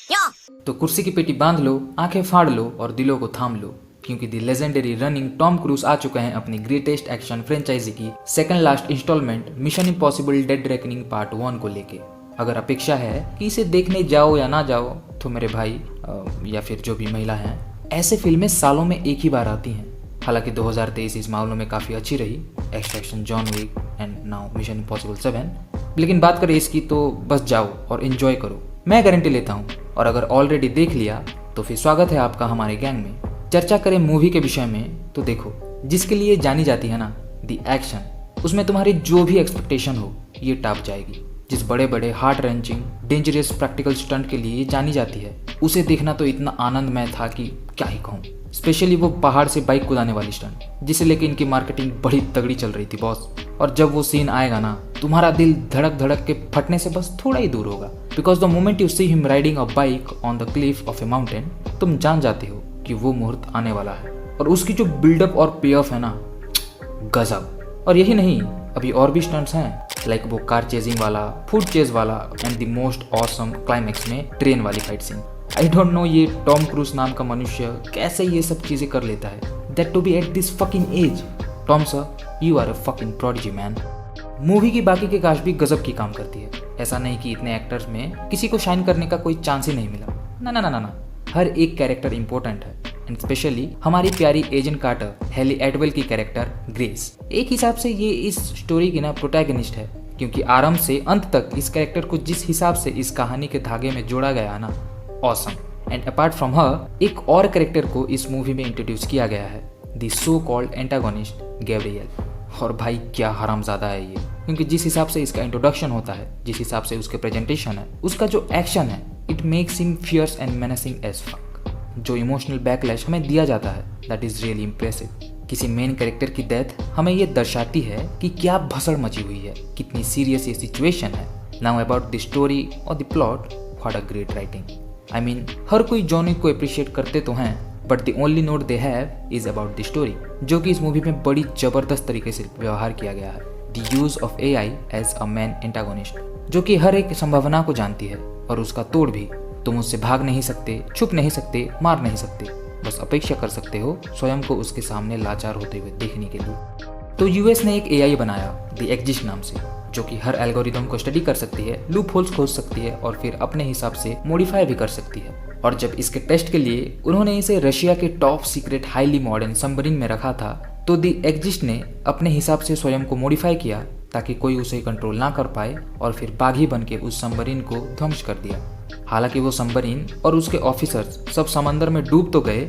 तो कुर्सी की पेटी बांध लो, आंखें फाड़ लो और दिलों को थाम लो, क्योंकि the legendary running Tom Cruise आ चुका है अपनी ग्रेटेस्ट एक्शन फ्रेंचाइजी की second last installment Mission Impossible Dead Reckoning Part 1 को लेके। अगर अपेक्षा है कि इसे देखने जाओ या ना जाओ, तो मेरे भाई या फिर जो भी महिला हैं, ऐसे फिल्में सालों में एक ही बार आती हैं। हालांकि 2023 इस मामलों में काफ़ी अच्छी रही, extraction, John Wick and now Mission Impossible 7। लेकिन बात करें इसकी तो बस जाओ और इन्जॉय करो, मैं गारंटी लेता हूँ। और अगर ऑलरेडी देख लिया तो फिर स्वागत है आपका हमारे गैंग में। चर्चा करें मूवी के विषय में तो देखो, जिसके लिए जानी जाती है ना द एक्शन, उसमें तुम्हारी जो भी एक्सपेक्टेशन हो ये टॉप जाएगी। जिस बड़े बड़े heart wrenching dangerous practical stunt के लिए जानी जाती है, उसे देखना तो इतना आनंदमय था कि क्या ही कहूँ। स्पेशली वो पहाड़ से बाइक कुदाने वाली स्टंट, जिसे लेके इनकी मार्केटिंग बड़ी तगड़ी चल रही थी बॉस। और जब वो सीन आएगा ना, तुम्हारा दिल धड़क धड़क के फटने से बस थोड़ा ही दूर होगा, because the moment you see him riding a bike on the Cliff of A mountain, तुम जान जाते हो कि वो मुहूर्त आने वाला है। और उसकी जो बिल्डअप और पे ऑफ है ना, गजब। और यही नहीं, अभी और भी स्टंट्स हैं, लाइक वो कार चेजिंग वाला, फूड चेज वाला and the most awesome climax में ट्रेन वाली fight scene. I don't know ये टॉम क्रूज नाम का मनुष्य कैसे ये सब चीजें कर लेता है, that to be at this fucking age. Tom sir, you are a fucking prodigy man. Movie की बाकी की कास्ट भी गजब की काम करती है। ऐसा नहीं कि इतने एक्टर्स में किसी को शाइन करने का कोई चांस ही नहीं मिला, ना ना ना ना ना, हर एक कैरेक्टर इंपॉर्टेंट है। एंड स्पेशली हमारी प्यारी एजेंट कार्टर हेली एटवेल की कैरेक्टर ग्रेस, एक हिसाब से ये इस स्टोरी की ना प्रोटैगनिस्ट है, क्योंकि आरंभ से अंत तक इस कैरेक्टर को जिस हिसाब से इस कहानी के धागे में जोड़ा गया है ना, awesome. And apart from her, एक और कैरेक्टर को इस मूवी में इंट्रोड्यूस किया गया है, the so called antagonist Gabriel. और भाई क्या हरामजादा है ये, क्योंकि जिस हिसाब से इसका इंट्रोडक्शन होता है, जिस हिसाब से उसके प्रेजेंटेशन है, उसका जो एक्शन है, it makes him fierce and menacing as fuck. जो इमोशनल बैकलैश हमें दिया जाता है, दैट इज रियली इंप्रेसिव। किसी मेन कैरेक्टर की डेथ हमें ये दर्शाती है कि क्या भसड़ मची हुई है, कितनी सीरियस ये सिचुएशन है। नाउ अबाउट द स्टोरी और the plot, what a great writing. I mean, हर कोई जॉन विक को अप्रिशिएट करते तो हैं, but the only note they have is about the story, जो कि इस मूवी में बड़ी जबरदस्त तरीके से व्यवहार किया गया है। The use of AI as a main antagonist, जो कि हर एक संभावना को जानती है और उसका तोड़ भी। तुम उससे भाग नहीं सकते, छुप नहीं सकते, मार नहीं सकते, बस अपेक्षा कर सकते हो स्वयं को उसके सामने लाचार होते हुए देखने के लिए। तो US ने एक AI बनाया द एक्जिस्ट नाम से, जो कि हर एल्गोरिदम को स्टडी कर सकती है, लूप होल्स खोज सकती है और फिर अपने हिसाब से मॉडिफाई भी कर सकती है। और जब इसके टेस्ट के लिए उन्होंने इसे रशिया के top secret highly modern submarine में रखा था, तो द एक्जिस्ट ने अपने हिसाब से स्वयं को मॉडिफाई किया ताकि कोई उसे कंट्रोल ना कर पाए, और फिर बागी बन के उस सबमरीन को ध्वंस कर दिया। हालांकि वो सबमरीन और उसके ऑफिसर्स सब समंदर में डूब तो गए,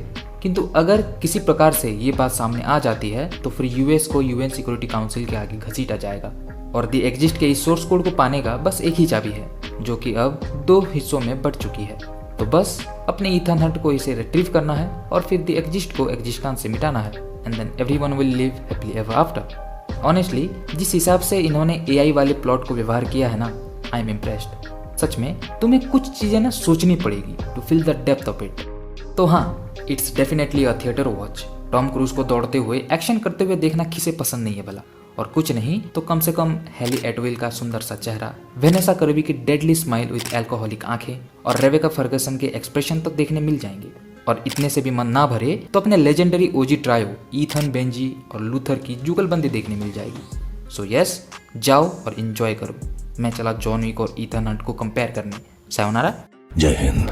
किंतु अगर किसी प्रकार से ये बात सामने आ जाती है तो फिर US को UN सिक्योरिटी काउंसिल के आगे घसीटा जाएगा। और द एक्जिस्ट के इस सोर्स कोड को पाने का बस एक ही चाबी है, जो कि अब 2 हिस्सों में बढ़ चुकी है। तो बस अपने ईथन हंट को इसे रिट्रीव करना है और फिर द एक्जिस्ट को एक्जिस्टेंस से मिटाना है, and then everyone will live happily ever after. Honestly, जिस हिसाब से इन्होंने AI वाले प्लॉट को व्यवहार किया है ना, आई एम इम्प्रेस्ड। सच में तुम्हें कुछ चीजें ना सोचनी पड़ेगी to feel the depth of it. तो हाँ, it's definitely a theatre watch. Tom Cruise को दौड़ते हुए, एक्शन करते हुए देखना किसे पसंद नहीं है भला। और कुछ नहीं तो कम से कम हेली एटवेल का सुंदर सा चेहरा, वेनेसा कर्बी की डेडली स्माइल विद एल्कोहलिक आंखें और रेबेका फर्गसन के एक्सप्रेशन तक देखने मिल जाएंगे। और इतने से भी मन ना भरे तो अपने legendary OG trio Ethan, Benji और लूथर की जुगलबंदी देखने मिल जाएगी। सो यस, जाओ और इंजॉय करो। मैं चला जॉन विक और ईथन हंट को कंपेयर करने। सायोनारा, जय हिंद।